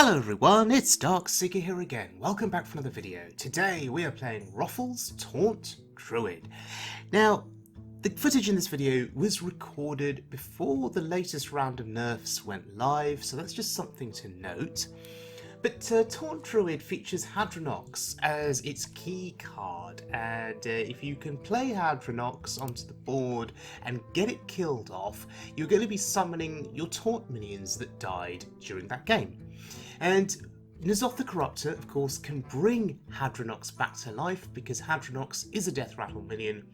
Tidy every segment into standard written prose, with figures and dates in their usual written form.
Hello everyone, it's Darkseeker here again. Welcome back for another video. Today we are playing Roffle's Taunt Druid. Now, the footage in this video was recorded before the latest round of nerfs went live, so that's just something to note. But Taunt Druid features Hadronox as its key card, and if you can play Hadronox onto the board and get it killed off, you're going to be summoning your Taunt minions that died during that game. And N'Zoth the Corruptor, of course, can bring Hadronox back to life because Hadronox is a deathrattle minion.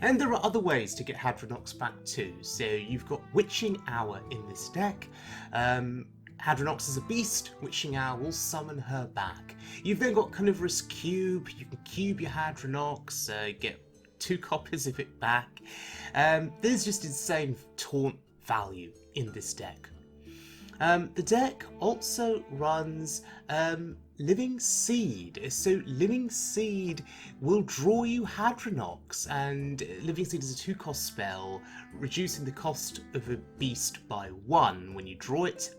And there are other ways to get Hadronox back too. So you've got Witching Hour in this deck. Hadronox is a beast, Witching Hour will summon her back. You've then got Carnivorous Cube, you can cube your Hadronox, get 2 copies of it back. There's just insane taunt value in this deck. The deck also runs Living Seed, so Living Seed will draw you Hadronox, and Living Seed is a 2-cost spell, reducing the cost of a beast by 1 when you draw it.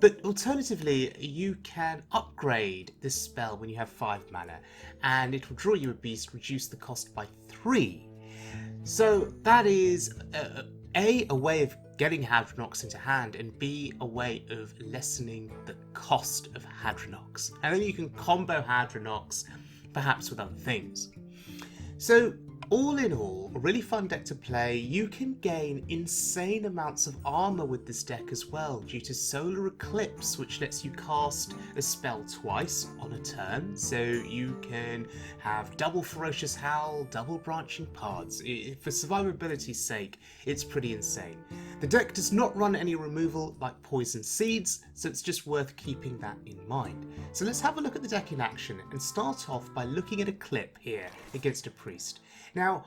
But alternatively, you can upgrade this spell when you have 5 mana, and it will draw you a beast, reduce the cost by 3. So that is A, a way of getting Hadronox into hand, and B, a way of lessening the cost of Hadronox. And then you can combo Hadronox, perhaps with other things. So, all in all, a really fun deck to play. You can gain insane amounts of armour with this deck as well, due to Solar Eclipse, which lets you cast a spell twice on a turn. So you can have double Ferocious Howl, double Branching Paths. For survivability's sake, it's pretty insane. The deck does not run any removal like Poison Seeds, so it's just worth keeping that in mind. So let's have a look at the deck in action and start off by looking at a clip here against a priest. Now,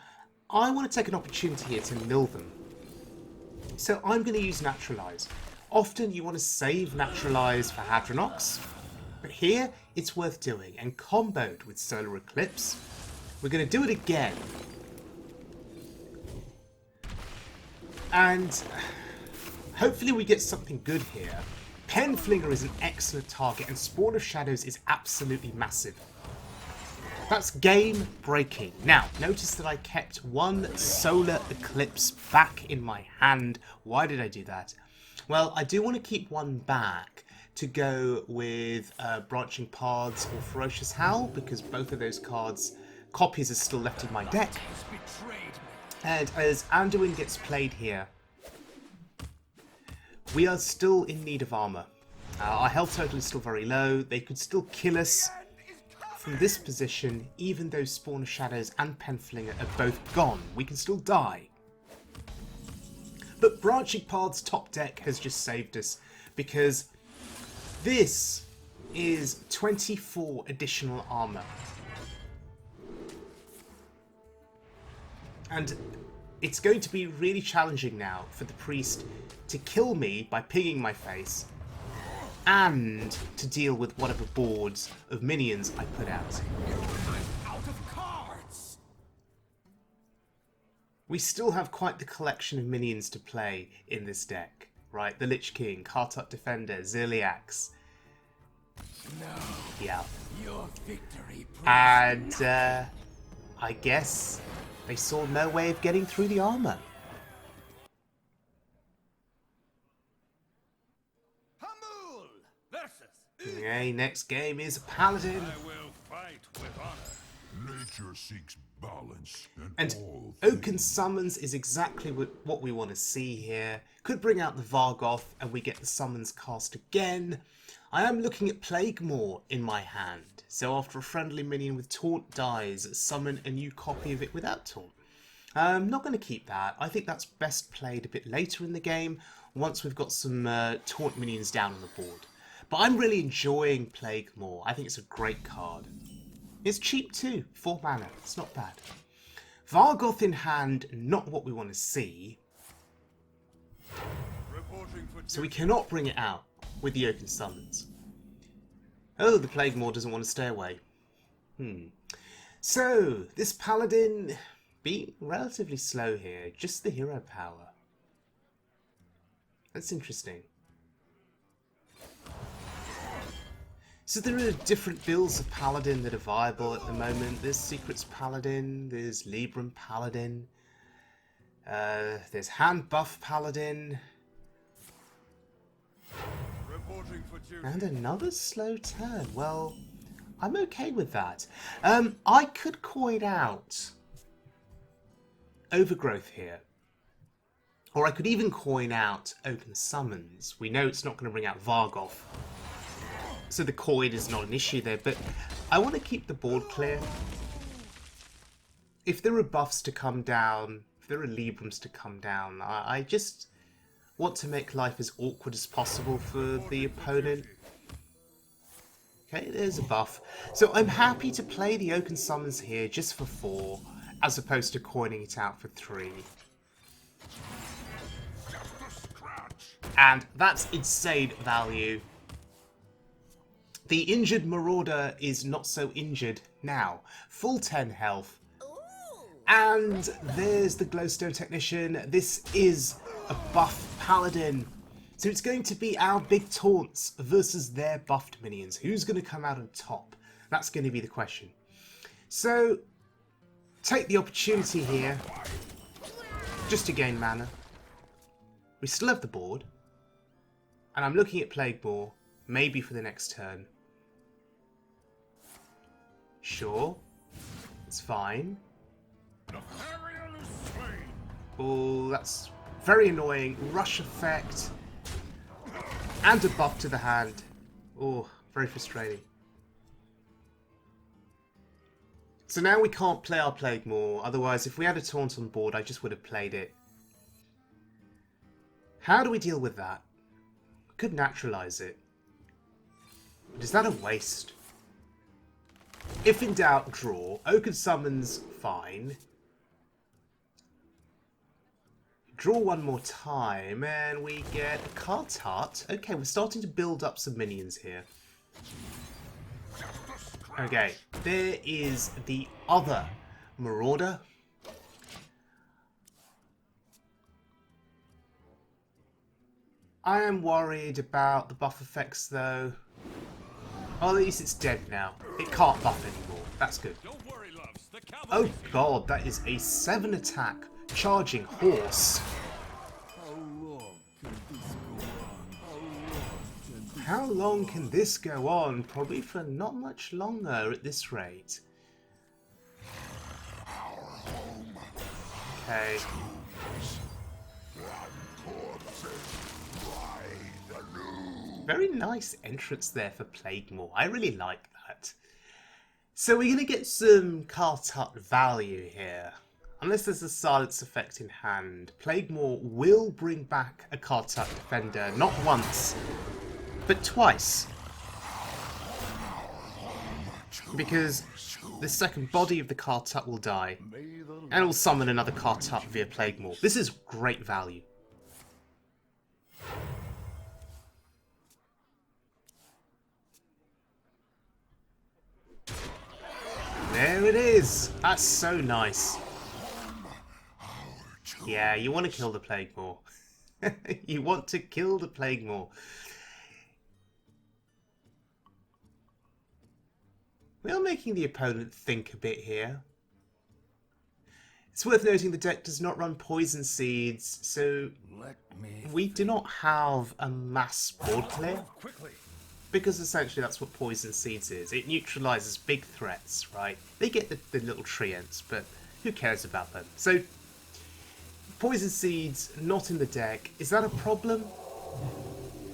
I want to take an opportunity here to mill them. So I'm going to use Naturalize. Often you want to save Naturalize for Hadronox, but here it's worth doing, and comboed with Solar Eclipse. We're going to do it again. And hopefully we get something good here. Penflinger is an excellent target, and Spawn of Shadows is absolutely massive. That's game breaking. Now, notice that I kept 1 Solar Eclipse back in my hand. Why did I do that? Well, I do want to keep 1 back to go with Branching Paths or Ferocious Howl, because both of those copies are still left in my deck. And as Anduin gets played here, we are still in need of armour. Our health total is still very low. They could still kill us from this position, even though Spawn of Shadows and Penflinger are both gone. We can still die. But Branching Paths top deck has just saved us, because this is 24 additional armour. And it's going to be really challenging now for the priest to kill me by pinging my face, and to deal with whatever boards of minions I put out. I'm out of cards. We still have quite the collection of minions to play in this deck, right? The Lich King, Khartut Defenders, Ziliax. No. Yeah. Your victory. And I guess they saw no way of getting through the armour. Okay, next game is a paladin. I will fight with honor. Nature seeks balance, And all Oaken Summons is exactly what we want to see here. Could bring out the Vargoth and we get the summons cast again. I am looking at Plaguemaw in my hand. So after a friendly minion with Taunt dies, summon a new copy of it without Taunt. I'm not going to keep that. I think that's best played a bit later in the game, once we've got some Taunt minions down on the board. But I'm really enjoying Plaguemaw. I think it's a great card. It's cheap too, 4 mana. It's not bad. Vargoth in hand, not what we want to see. So we cannot bring it out with the Oaken Summons. Oh, the Plaguemaw doesn't want to stay away. So, this paladin being relatively slow here. Just the hero power. That's interesting. So there are different builds of Paladin that are viable at the moment. There's Secrets Paladin, there's Libram Paladin, there's Hand Buff Paladin, Reporting for duty. and another slow turn. Well, I'm okay with that. I could coin out Overgrowth here. Or I could even coin out Open Summons. We know it's not going to bring out Vargoth, so the coin is not an issue there, but I want to keep the board clear. If there are buffs to come down, if there are Librams to come down, I just want to make life as awkward as possible for the opponent. Okay, there's a buff. So I'm happy to play the Open Summons here just for 4, as opposed to coining it out for 3. And that's insane value. The injured Marauder is not so injured now. Full 10 health. And there's the Glowstone Technician. This is a buff Paladin. So it's going to be our big taunts versus their buffed minions. Who's going to come out on top? That's going to be the question. So, take the opportunity here just to gain mana. We still have the board. And I'm looking at Plaguemaw, maybe for the next turn. Sure, it's fine. Oh, that's very annoying. Rush effect. And a buff to the hand. Oh, very frustrating. So now we can't play our Plaguemaw. Otherwise, if we had a taunt on board, I just would have played it. How do we deal with that? We could naturalize it. But is that a waste? If in doubt, draw. Oaken Summons, fine. Draw one more time, and we get a Khartut. Okay, we're starting to build up some minions here. Okay, there is the other Marauder. I am worried about the buff effects, though. Well, at least it's dead now. It can't buff anymore. That's good. Don't worry, loves. The Oh god, that is a 7 attack charging horse. How long can this go on? Probably for not much longer at this rate. Okay. Very nice entrance there for Plaguemaw. I really like that. So we're going to get some Khartut value here. Unless there's a silence effect in hand, Plaguemaw will bring back a Khartut Defender, not once, but twice. Because the second body of the Khartut will die, and will summon another Khartut via Plaguemaw. This is great value. There it is! That's so nice. Yeah, you want to kill the Plaguemaw. You want to kill the Plaguemaw. We are making the opponent think a bit here. It's worth noting the deck does not run Poison Seeds, so we do not have a mass board clear. Because essentially that's what Poison Seeds is. It neutralizes big threats, right? They get the little treants, but who cares about them? So, Poison Seeds not in the deck. Is that a problem?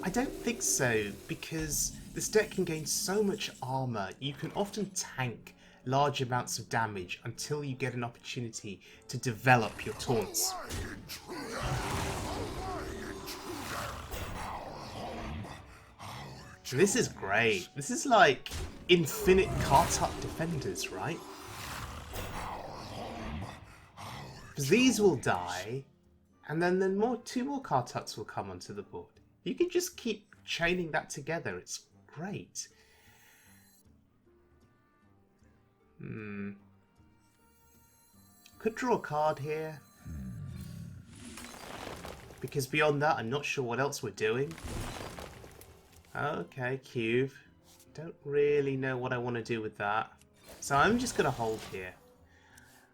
I don't think so, because this deck can gain so much armour. You can often tank large amounts of damage until you get an opportunity to develop your taunts. This is great. This is like infinite Khartut Defenders, right? Because these will die, and then two more Khartuts will come onto the board. You can just keep chaining that together. It's great. Could draw a card here. Because beyond that, I'm not sure what else we're doing. Okay, Cube. Don't really know what I want to do with that. So I'm just going to hold here.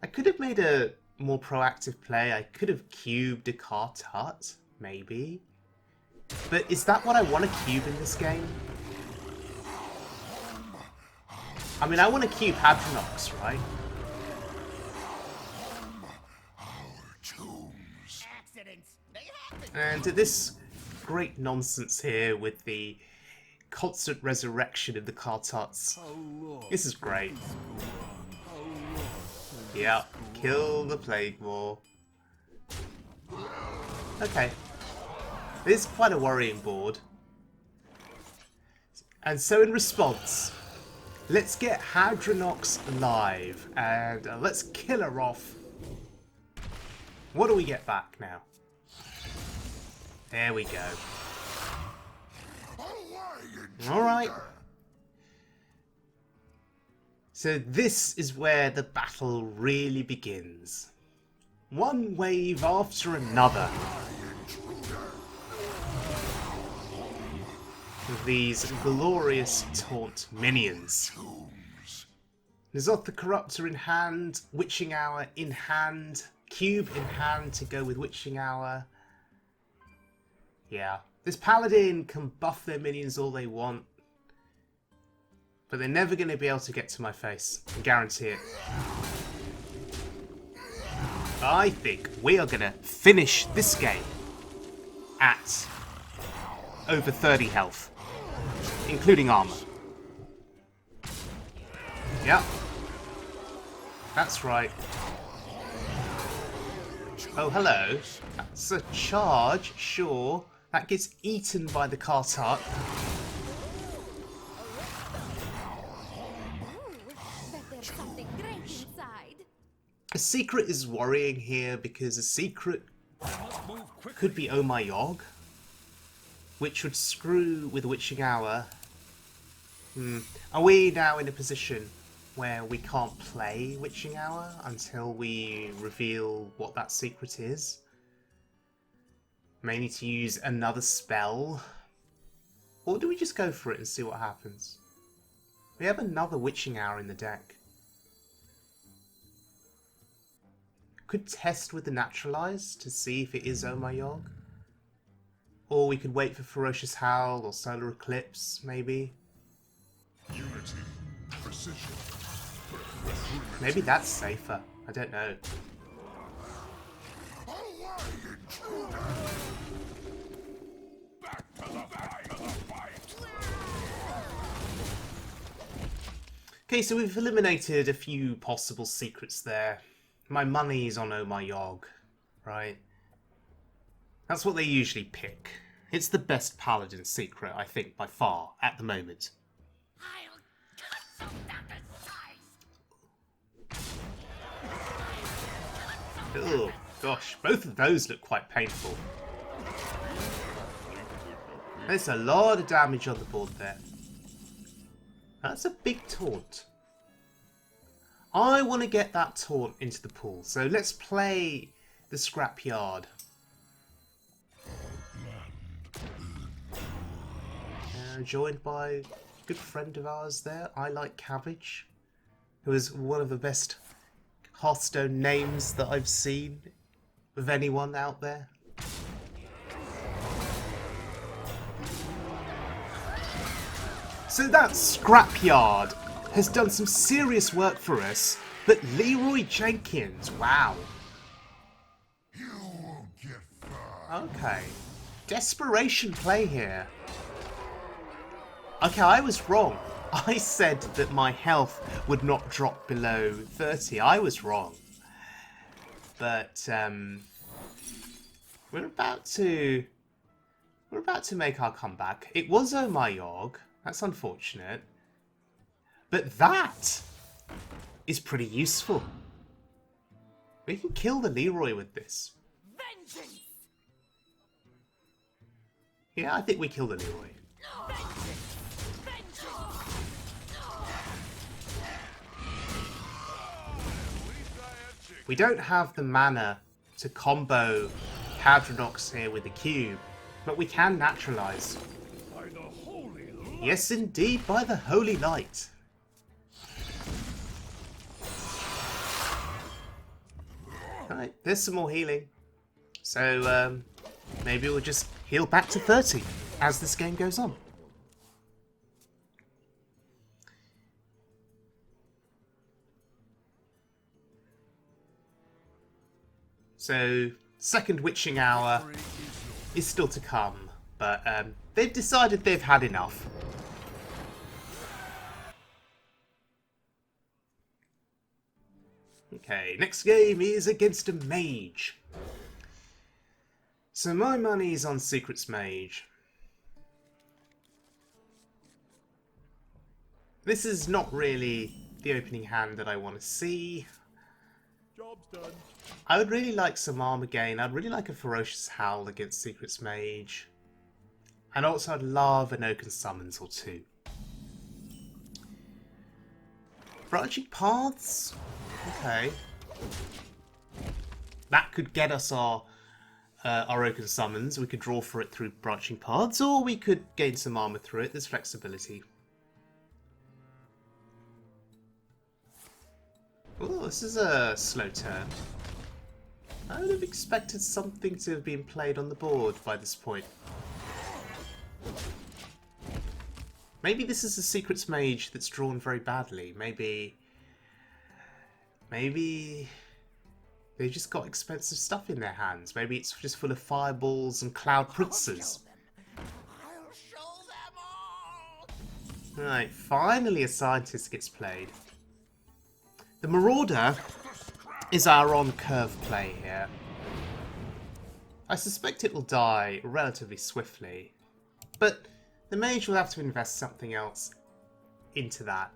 I could have made a more proactive play. I could have cubed a Khartut, maybe. But is that what I want to cube in this game? I mean, I want to cube Hadronox, right? And this great nonsense here with the constant resurrection of the Khartuts. This is great. Yeah, kill the Plaguemaw. Okay. This is quite a worrying board. And so in response, let's get Hadronox live and let's kill her off. What do we get back now? There we go. Alright. So this is where the battle really begins. One wave after another. With these glorious taunt minions. N'Zoth the Corruptor in hand, Witching Hour in hand, Cube in hand to go with Witching Hour. Yeah, this paladin can buff their minions all they want, but they're never going to be able to get to my face. I guarantee it. I think we are going to finish this game at over 30 health, including armour. Yep. That's right. Oh, hello. That's a charge, sure. That gets eaten by the Khartut. A secret is worrying here because a secret could be Oh My Yogg, which would screw with Witching Hour. Are we now in a position where we can't play Witching Hour until we reveal what that secret is? May need to use another spell. Or do we just go for it and see what happens? We have another Witching Hour in the deck. Could test with the Naturalize to see if it is Oh My Yogg. Or we could wait for Ferocious Howl or Solar Eclipse, maybe. Unity, precision. Maybe that's safer. I don't know. Okay, so we've eliminated a few possible secrets there. My money's on Oh My Yogg, right? That's what they usually pick. It's the best paladin secret, I think, by far, at the moment. Oh, gosh, both of those look quite painful. There's a lot of damage on the board there. That's a big taunt. I want to get that taunt into the pool, so let's play the scrapyard. Joined by a good friend of ours there, I Like Cabbage, who is one of the best Hearthstone names that I've seen of anyone out there. So that scrapyard has done some serious work for us, but Leroy Jenkins, wow. You won't get far. Okay. Desperation play here. Okay, I was wrong. I said that my health would not drop below 30. I was wrong. But we're about to make our comeback. It was Oh My Yogg. That's unfortunate. But that is pretty useful. We can kill the Leroy with this. Vengeance! Yeah, I think we kill the Leroy. We don't have the mana to combo Hadronox here with the cube, but we can naturalize. By the holy Yes, indeed, by the holy light. Alright, there's some more healing. So, maybe we'll just heal back to 30 as this game goes on. So, second witching hour is still to come, but they've decided they've had enough. Okay, next game is against a mage. So my money's on Secrets Mage. This is not really the opening hand that I want to see. Job's done. I would really like some armour gain. I'd really like a Ferocious Howl against Secrets Mage. And also I'd love an Oaken Summons or two. Branching Paths? Okay. That could get us our Oaken Summons. We could draw for it through Branching Paths, or we could gain some armour through it. There's flexibility. Oh, this is a slow turn. I would have expected something to have been played on the board by this point. Maybe this is a Secrets Mage that's drawn very badly. Maybe they've just got expensive stuff in their hands. Maybe it's just full of fireballs and cloud princes. I'll show them all. Right, finally a scientist gets played. The Marauder is our on-curve play here. I suspect it will die relatively swiftly, but the mage will have to invest something else into that.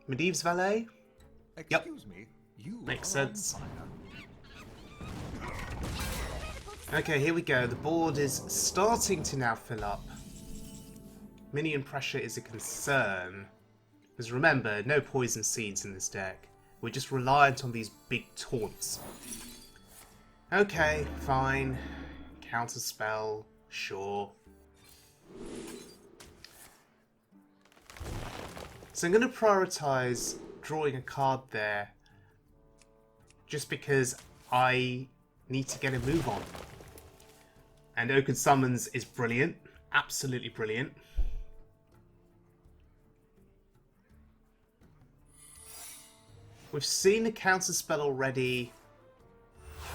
Medivh's Valet? Excuse me, you Makes are on sense. fire. Okay, here we go. The board is starting to now fill up. Minion pressure is a concern. Because remember, no poison seeds in this deck. We're just reliant on these big taunts. Okay, fine. Counter spell, sure. So I'm going to prioritise drawing a card there. Just because I need to get a move on. And Oaken Summons is brilliant. Absolutely brilliant. We've seen the counterspell already.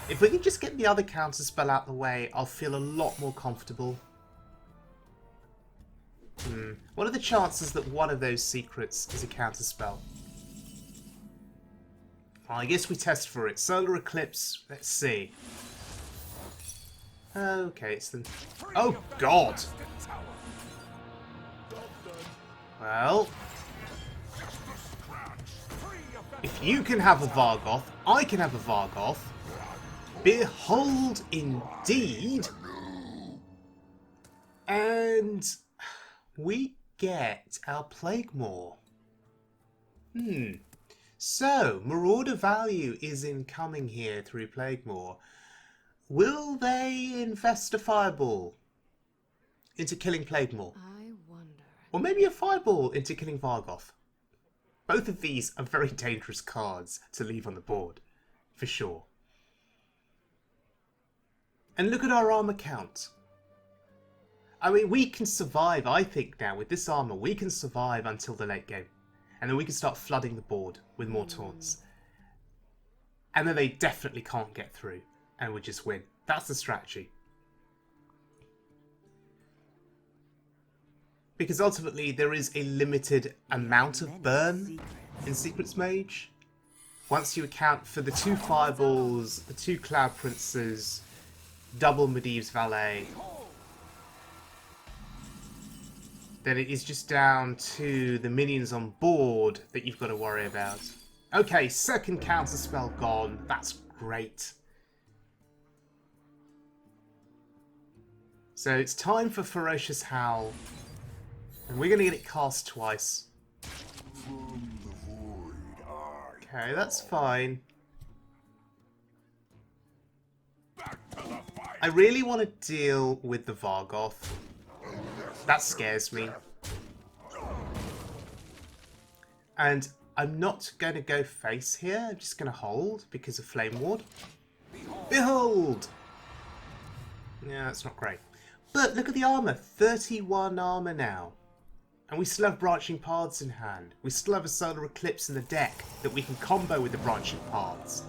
If we can just get the other counterspell out of the way, I'll feel a lot more comfortable. What are the chances that one of those secrets is a counterspell? Well, I guess we test for it. Solar Eclipse, let's see. Okay, it's the... Oh, God! Well... If you can have a Vargoth, I can have a Vargoth. Behold, indeed. And we get our Plaguemaw. So, Marauder value is incoming here through Plaguemaw. Will they invest a Fireball into killing Plaguemaw? I wonder. Or maybe a Fireball into killing Vargoth? Both of these are very dangerous cards to leave on the board, for sure. And look at our armour count. I mean, we can survive, I think now, with this armour, we can survive until the late game. And then we can start flooding the board with more taunts. And then they definitely can't get through, and we just win. That's the strategy. Because ultimately, there is a limited amount of burn in Secrets Mage. Once you account for the 2 Fireballs, the 2 Cloud Princes, double Medivh's Valet, then it is just down to the minions on board that you've got to worry about. Okay, second counterspell gone. That's great. So it's time for Ferocious Howl. And we're going to get it cast twice. From the void, Okay, that's fine. back to the fire. I really want to deal with the Vargoth. That scares me. And I'm not going to go face here. I'm just going to hold because of Flame Ward. Behold! Yeah, that's not great. But look at the armour. 31 armour now. And we still have Branching Paths in hand. We still have a Solar Eclipse in the deck that we can combo with the Branching Paths.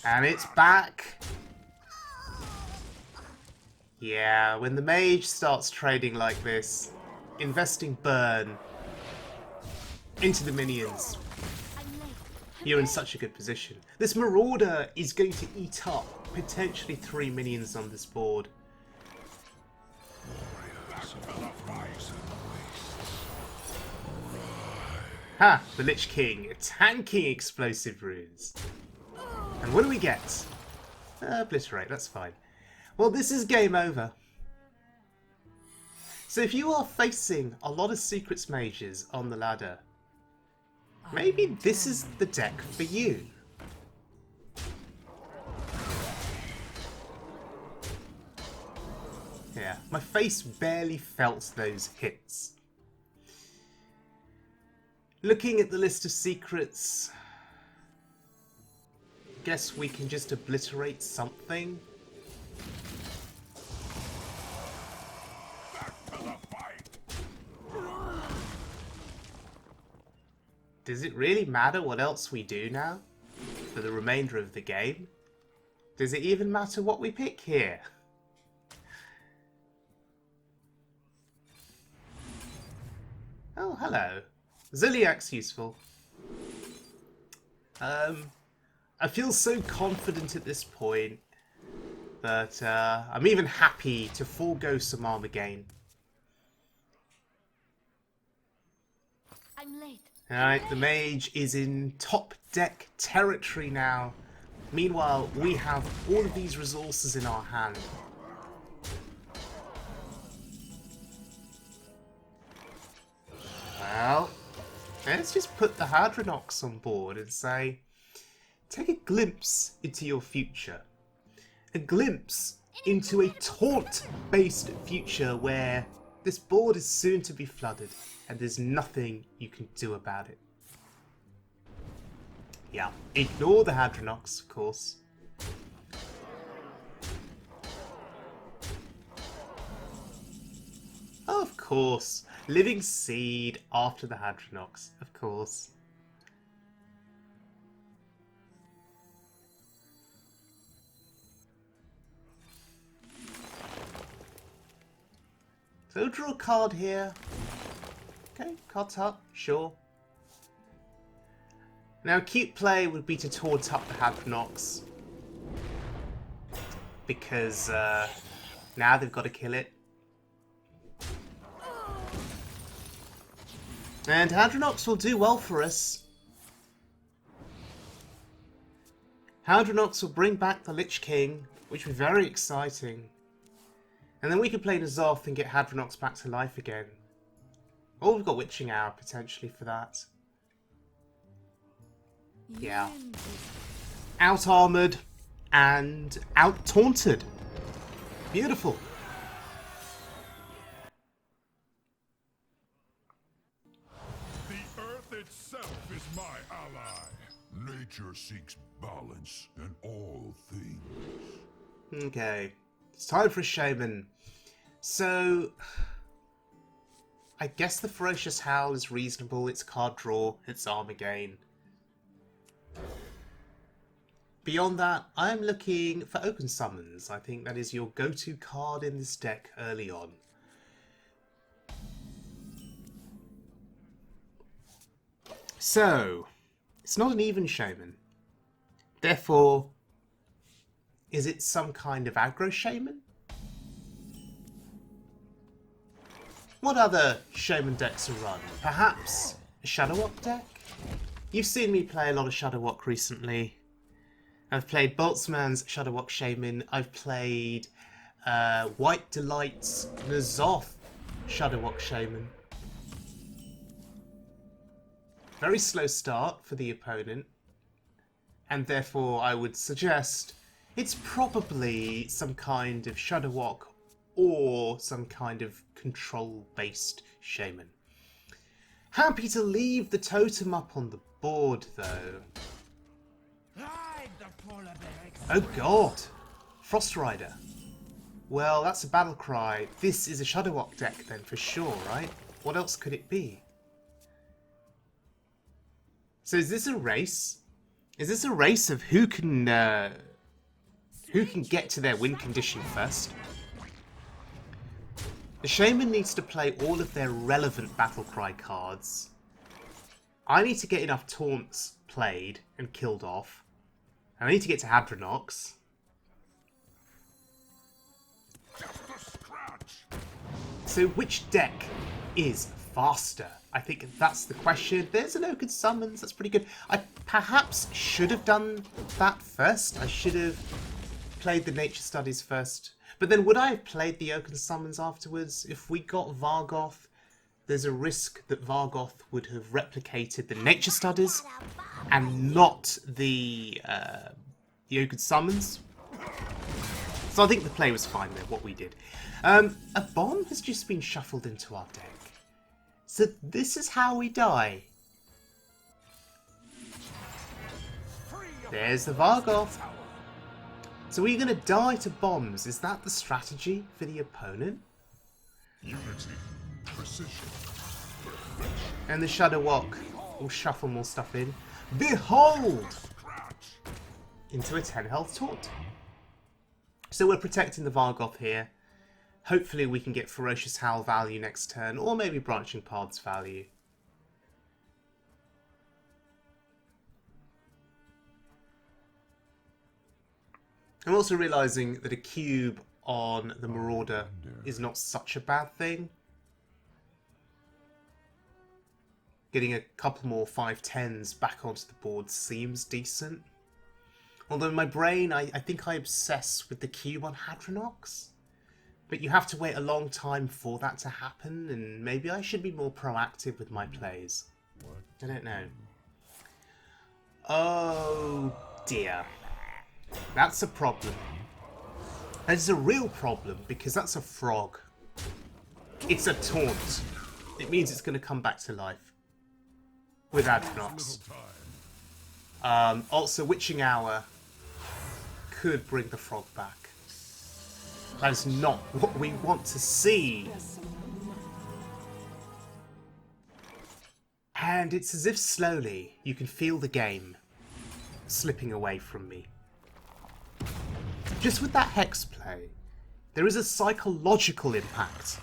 And it's back. Yeah, when the mage starts trading like this, investing burn into the minions, you're in such a good position. This Marauder is going to eat up potentially 3 minions on this board. Ha! The Lich King, tanking explosive runes. And what do we get? Obliterate, that's fine. Well, this is game over. So if you are facing a lot of Secrets Mages on the ladder, maybe this is the deck for you. Yeah, my face barely felt those hits. Looking at the list of secrets, guess we can just obliterate something. Does it really matter what else we do now for the remainder of the game? Does it even matter what we pick here? Oh, hello. Ziliak's useful. I feel so confident at this point that I'm even happy to forego some armor gain. I'm late. Alright, the mage is in top deck territory now. Meanwhile, we have all of these resources in our hand. Well, let's just put the Hadronox on board and say, take a glimpse into your future. A glimpse into a taunt-based future where this board is soon to be flooded and there's nothing you can do about it. Yeah, ignore the Hadronox, of course. Of course. Living Seed after the Hadronox, of course. So draw a card here. Okay, Khartut, sure. Now, cute play would be to taunt up the Hadronox. Because now they've got to kill it. And Hadronox will do well for us. Hadronox will bring back the Lich King, which will be very exciting. And then we can play N'Zoth and get Hadronox back to life again. Or we've got Witching Hour potentially for that. Yeah. Out-armoured and out-taunted. Beautiful. The earth itself is my ally. Nature seeks balance in all things. Okay. It's time for a shaman. So, I guess the Ferocious Howl is reasonable. It's card draw. It's armor gain. Beyond that, I'm looking for Open Summons. I think that is your go-to card in this deck early on. So, it's not an even shaman. Therefore, is it some kind of aggro shaman? What other shaman decks are run? Perhaps a Shadowwalk deck? You've seen me play a lot of Shadowwalk recently. I've played Boltzmann's Shadowwalk Shaman. I've played White Delight's N'Zoth Shadowwalk Shaman. Very slow start for the opponent. and therefore I would suggest it's probably some kind of Shadowwalk or some kind of control-based shaman. Happy to leave the totem up on the board, though. Oh god! Frost Rider. Well, that's a battle cry. This is a Shadowwalk deck then, for sure, right? What else could it be? So is this a race? Is this a race of who can get to their win condition first? The shaman needs to play all of their relevant battle cry cards. I need to get enough taunts played and killed off. And I need to get to Hadronox. So which deck is faster? I think that's the question. There's an Oaken Summons, that's pretty good. I perhaps should have done that first. I should have played the Nature Studies first. But then would I have played the Oaken Summons afterwards? If we got Vargoth, there's a risk that Vargoth would have replicated the Nature Studies and not the Oaken Summons. So I think the play was fine there, what we did. A bomb has just been shuffled into our deck. So this is how we die. There's the Vargoth. So we're going to die to bombs. Is that the strategy for the opponent? Unity, precision, and the Shadowwalk will shuffle more stuff in. Behold! Into a 10 health taunt. So we're protecting the Vargoth here. Hopefully we can get Ferocious Howl value next turn, or maybe Branching Paths value. I'm also realising that a cube on the Marauder is not such a bad thing. Getting a couple more 5/10s back onto the board seems decent. Although in my brain, I think I obsess with the cube on Hadronox. But you have to wait a long time for that to happen, and maybe I should be more proactive with my plays. I don't know. Oh dear. That's a problem. That is a real problem, because that's a frog. It's a taunt. It means it's going to come back to life. With Hadronox. Also, Witching Hour could bring the frog back. That is not what we want to see. And it's as if slowly you can feel the game slipping away from me. Just with that Hex play, there is a psychological impact.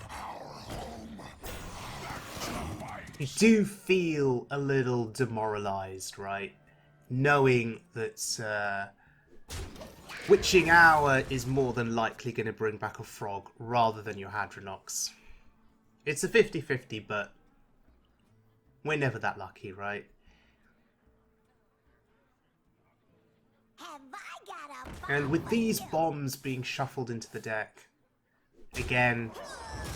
You do feel a little demoralised, right? Knowing that Witching Hour is more than likely going to bring back a frog rather than your Hadronox. It's a 50-50, but we're never that lucky, right? And with these bombs being shuffled into the deck, again,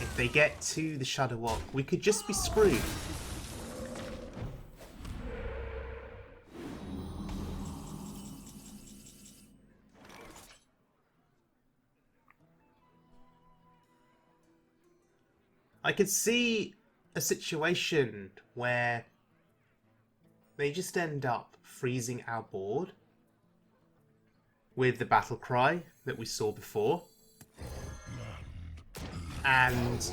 if they get to the Shadowwalk, we could just be screwed. I could see a situation where they just end up freezing our board with the battle cry that we saw before, and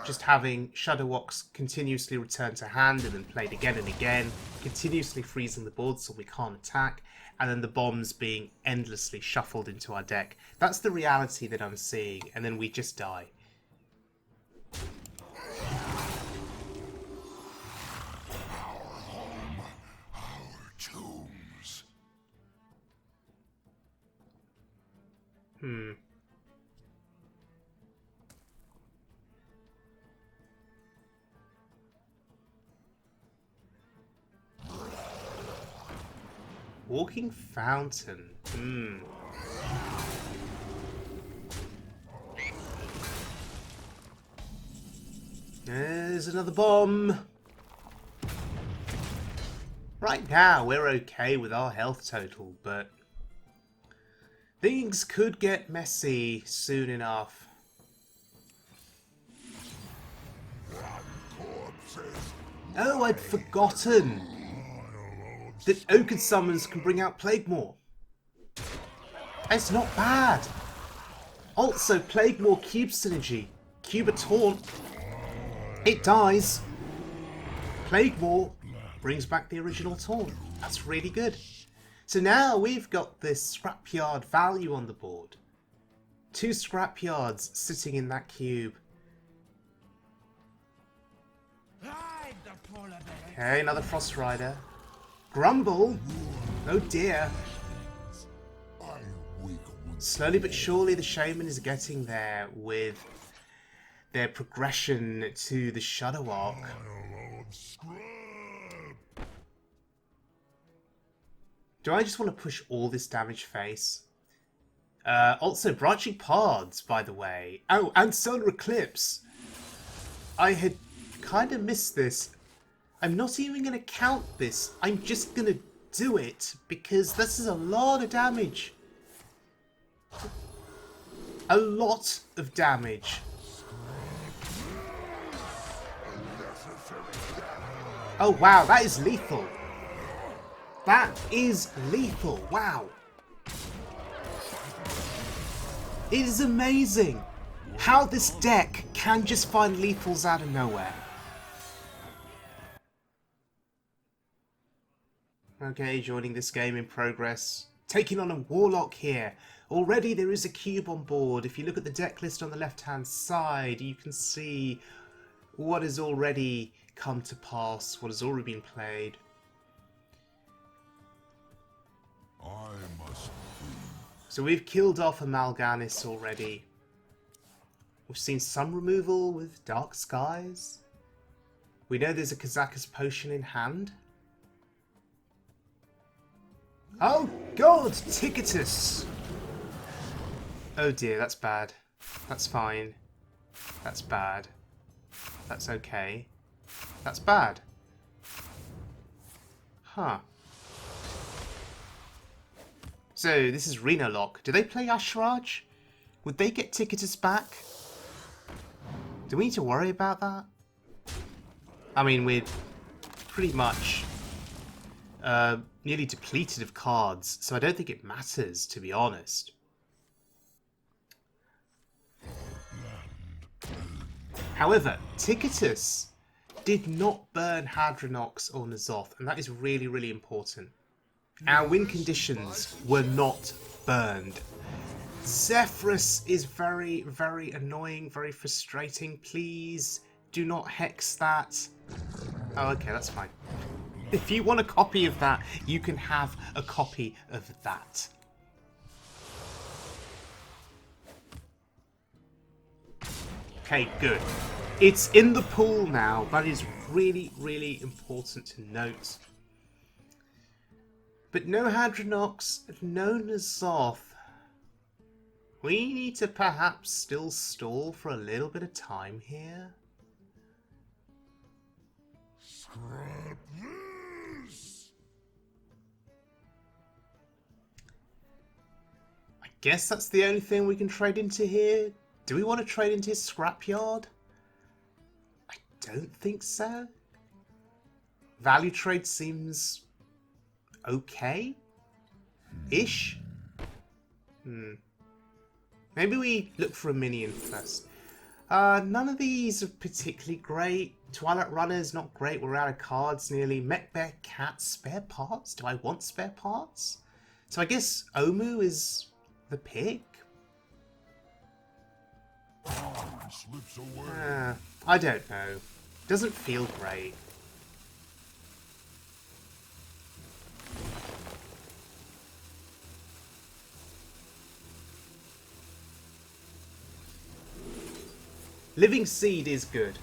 just having Shadowwalks continuously return to hand and then played again and again, continuously freezing the board so we can't attack, and then the bombs being endlessly shuffled into our deck. That's the reality that I'm seeing, and then we just die. Walking Fountain. There's another bomb. Right now, we're okay with our health total, but things could get messy soon enough. Oh, I'd forgotten that Oaken Summons can bring out Plaguemaw. It's not bad. Also, Plaguemaw Cube Synergy. Cube a Taunt. It dies. Plaguemaw brings back the original Taunt. That's really good. So now we've got this scrapyard value on the board. 2 scrapyards sitting in that cube. Okay, another Frost Rider. Grumble? Oh dear. Slowly but surely the shaman is getting there with their progression to the Shadow Arc. Do I just want to push all this damage face? Also, Branching Paths, by the way. Oh, and Solar Eclipse. I had kind of missed this. I'm not even going to count this. I'm just going to do it because this is a lot of damage. A lot of damage. Oh wow, that is lethal. That is lethal. Wow. It is amazing how this deck can just find lethals out of nowhere. Okay, joining this game in progress. Taking on a warlock here. Already there is a cube on board. If you look at the deck list on the left-hand side, you can see what has already come to pass, what has already been played. So we've killed off a Mal'Ganis already. We've seen some removal with Dark Skies. We know there's a Kazakus potion in hand. Oh god, Ticketus! Oh dear, that's bad. That's fine. That's bad. That's okay. That's bad. Huh. So, this is Rhinolock. Do they play Ashraj? Would they get Ticketus back? Do we need to worry about that? I mean, we're pretty much nearly depleted of cards, so I don't think it matters, to be honest. However, Ticketus did not burn Hadronox or N'Zoth, and that is really, really important. Our win conditions were not burned. Zephyrus is very, very annoying, very frustrating. Please do not hex that. Oh, okay, that's fine. If you want a copy of that, you can have a copy of that. Okay, good. It's in the pool now. That is really, really important to note. But no Hadronox, no N'Zoth. We need to perhaps still stall for a little bit of time here. Scrap this! I guess that's the only thing we can trade into here. Do we want to trade into his scrapyard? I don't think so. Value trade seems okay-ish. Maybe we look for a minion first. None of these are particularly great. Twilight Runner's not great. We're out of cards nearly. Mech Bear Cat spare parts? Do I want spare parts? So I guess Omu is the pick. Slips away. I don't know. Doesn't feel great. Living Seed is good.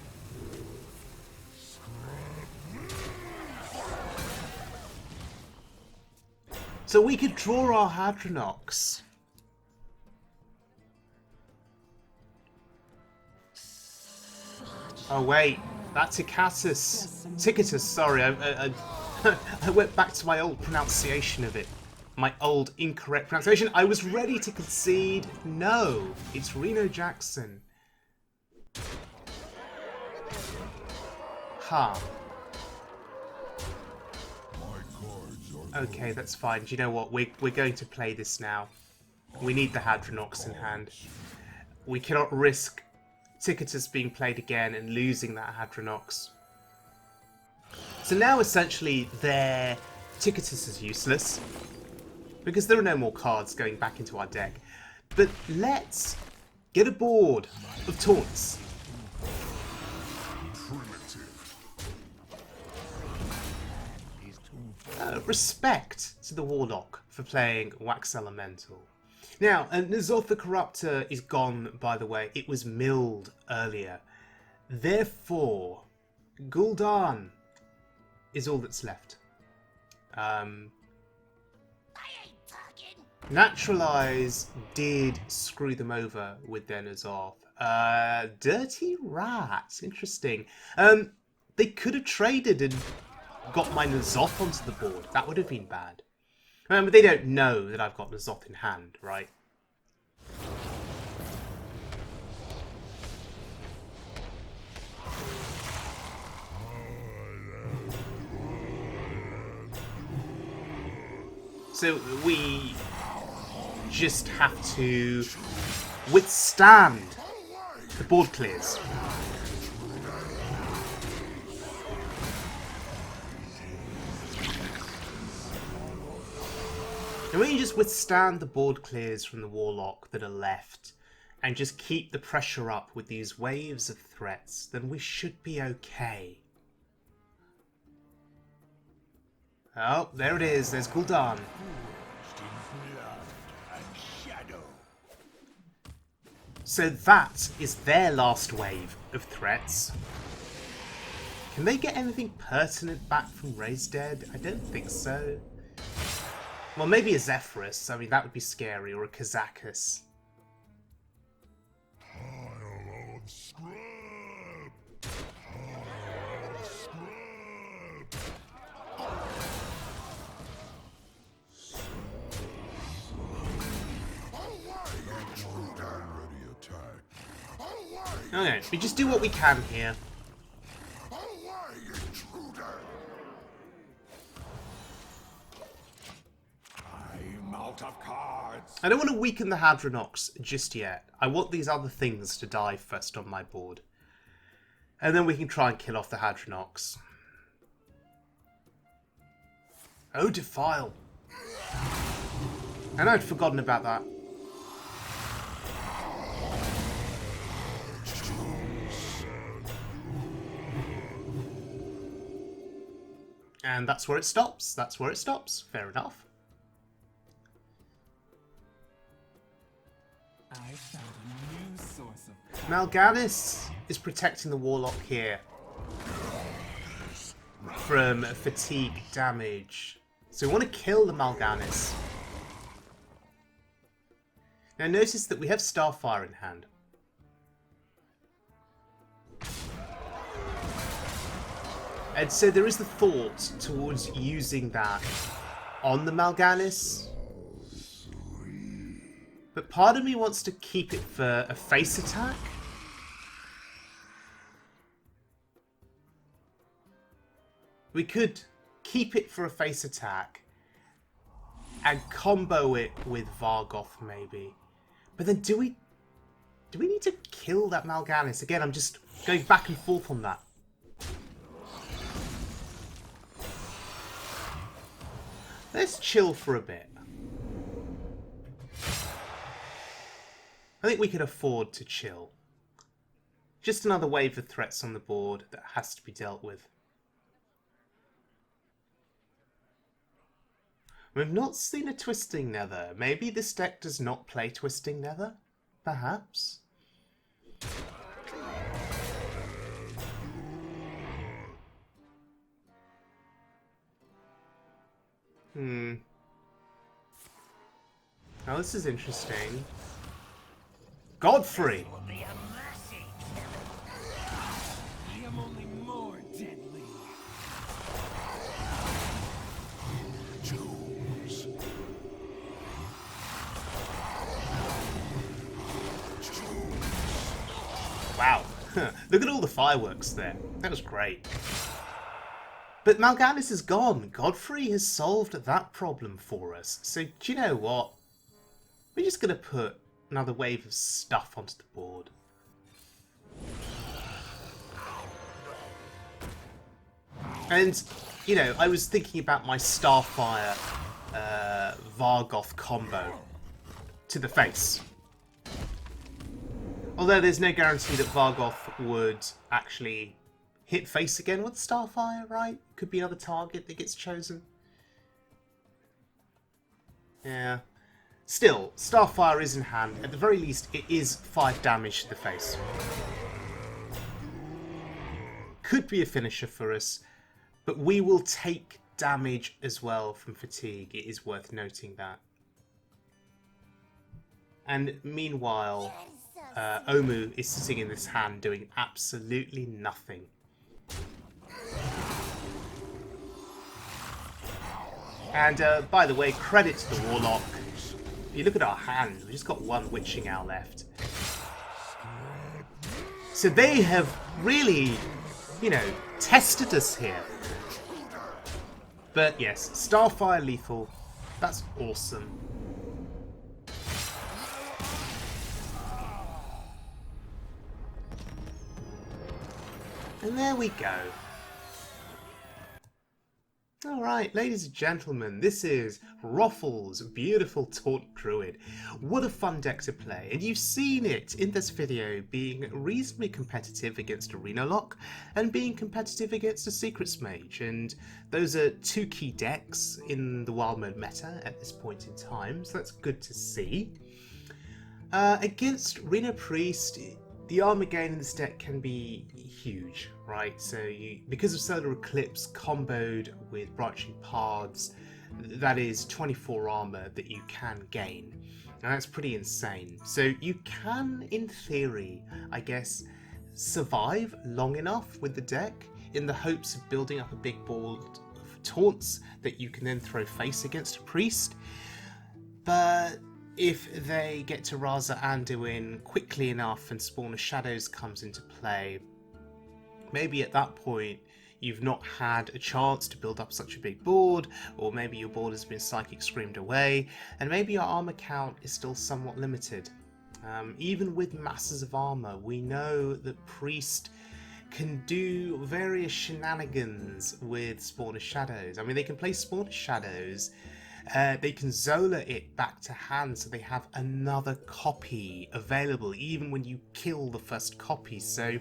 So we could draw our Hadronox. Oh wait, that's Ticketus. Ticketus, sorry. I went back to my old pronunciation of it. My old incorrect pronunciation. I was ready to concede. No, it's Reno Jackson. Ha. Okay, that's fine. Do you know what? We're going to play this now. We need the Hadronox in hand. We cannot risk Ticketus being played again and losing that Hadronox. So now essentially their Ticketus is useless because there are no more cards going back into our deck. But let's get a board of taunts. Respect to the warlock for playing Wax Elemental. Now, N'Zoth the Corruptor is gone, by the way. It was milled earlier. Therefore, Gul'dan is all that's left. Naturalize did screw them over with their N'Zoth. Dirty Rat. Interesting. They could have traded and got my N'Zoth onto the board. That would have been bad. But they don't know that I've got N'Zoth in hand, right? So we just have to withstand the board clears. And when you just withstand the board clears from the warlock that are left and just keep the pressure up with these waves of threats, then we should be okay. Oh, there it is. There's Gul'dan. So that is their last wave of threats. Can they get anything pertinent back from Raised Dead? I don't think so. Well, maybe a Zephyrus. I mean, that would be scary. Or a Kazakus. Pile of scrap. Pile of scrap. Okay, we just do what we can here. Of cards. I don't want to weaken the Hadronox just yet. I want these other things to die first on my board. And then we can try and kill off the Hadronox. Oh, Defile. And I'd forgotten about that. And that's where it stops. That's where it stops. Fair enough. I found a new source of Mal'Ganis is protecting the warlock here from fatigue damage. So we want to kill the Mal'Ganis. Now notice that we have Starfire in hand. And so there is the thought towards using that on the Mal'Ganis. But part of me wants to keep it for a face attack. We could keep it for a face attack and combo it with Vargoth maybe. But then do we need to kill that Mal'Ganis? Again, I'm just going back and forth on that. Let's chill for a bit. I think we can afford to chill. Just another wave of threats on the board that has to be dealt with. We've not seen a Twisting Nether. Maybe this deck does not play Twisting Nether? Perhaps? Now this is interesting. Godfrey! I am only more deadly. Wow. Look at all the fireworks there. That was great. But Mal'Ganis is gone. Godfrey has solved that problem for us. So do you know what? We're just going to put another wave of stuff onto the board. And, you know, I was thinking about my Starfire Vargoth combo to the face. Although there's no guarantee that Vargoth would actually hit face again with Starfire, right? Could be another target that gets chosen. Yeah. Still, Starfire is in hand. At the very least, it is 5 damage to the face. Could be a finisher for us, but we will take damage as well from fatigue. It is worth noting that. And meanwhile, Omu is sitting in this hand doing absolutely nothing. And by the way, credit to the warlock. If you look at our hand, we've just got 1 witching owl left. So they have really, you know, tested us here. But yes, Starfire lethal. That's awesome. And there we go. Alright, ladies and gentlemen, this is Roffle's beautiful Taunt Druid. What a fun deck to play, and you've seen it in this video being reasonably competitive against Arena Lock and being competitive against a Secrets Mage, and those are 2 key decks in the Wild Mode meta at this point in time, so that's good to see. Against Reno Priest, the armor gain in this deck can be huge, right? So because of Solar Eclipse comboed with Branching Paths, that is 24 armor that you can gain. And that's pretty insane. So you can, in theory, I guess, survive long enough with the deck in the hopes of building up a big board of taunts that you can then throw face against a priest. But if they get to Raza Anduin quickly enough and Spawn of Shadows comes into play, maybe at that point you've not had a chance to build up such a big board, or maybe your board has been Psychic Screamed away, and maybe your armor count is still somewhat limited. Even with masses of armor, we know that Priest can do various shenanigans with Spawn of Shadows. I mean, they can play Spawn of Shadows, they can Zola it back to hand so they have another copy available even when you kill the first copy. So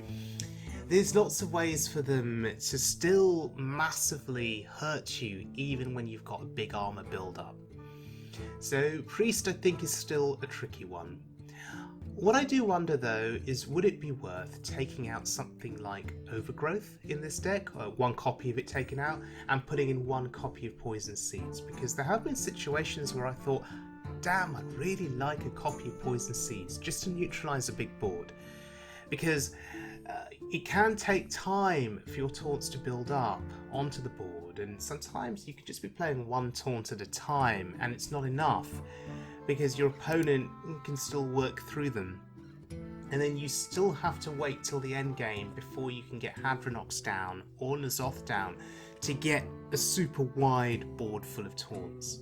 there's lots of ways for them to still massively hurt you even when you've got a big armor build up. So Priest, I think, is still a tricky one. What I do wonder though is, would it be worth taking out something like Overgrowth in this deck, or 1 copy of it taken out, and putting in 1 copy of Poison Seeds? Because there have been situations where I thought, damn, I'd really like a copy of Poison Seeds just to neutralise a big board. Because it can take time for your taunts to build up onto the board, and sometimes you can just be playing 1 taunt at a time and it's not enough, because your opponent can still work through them. And then you still have to wait till the end game before you can get Hadronox down or N'Zoth down to get a super wide board full of taunts.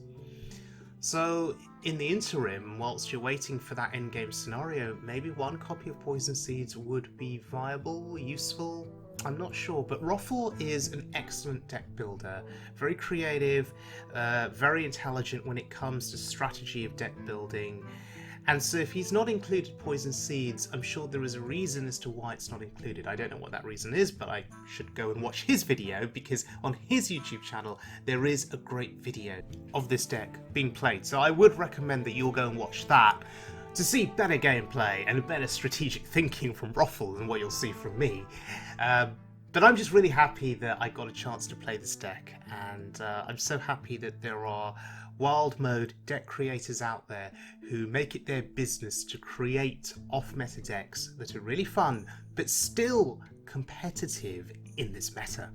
So in the interim, whilst you're waiting for that end game scenario, maybe 1 copy of Poison Seeds would be viable, useful. I'm not sure, but Roffle is an excellent deck builder, very creative, very intelligent when it comes to strategy of deck building. And so if he's not included Poison Seeds, I'm sure there is a reason as to why it's not included. I don't know what that reason is, but I should go and watch his video, because on his YouTube channel there is a great video of this deck being played. So I would recommend that you'll go and watch that to see better gameplay and better strategic thinking from Roffle than what you'll see from me. But I'm just really happy that I got a chance to play this deck, and I'm so happy that there are Wild Mode deck creators out there who make it their business to create off-meta decks that are really fun, but still competitive in this meta.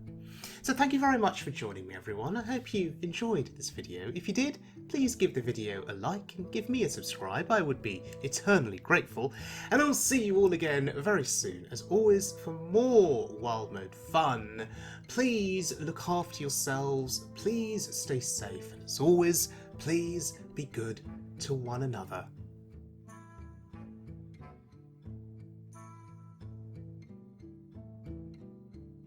So thank you very much for joining me, everyone. I hope you enjoyed this video. If you did, please give the video a like and give me a subscribe. I would be eternally grateful. And I'll see you all again very soon, as always, for more Wild Mode fun. Please look after yourselves, please stay safe, and as always, please be good to one another.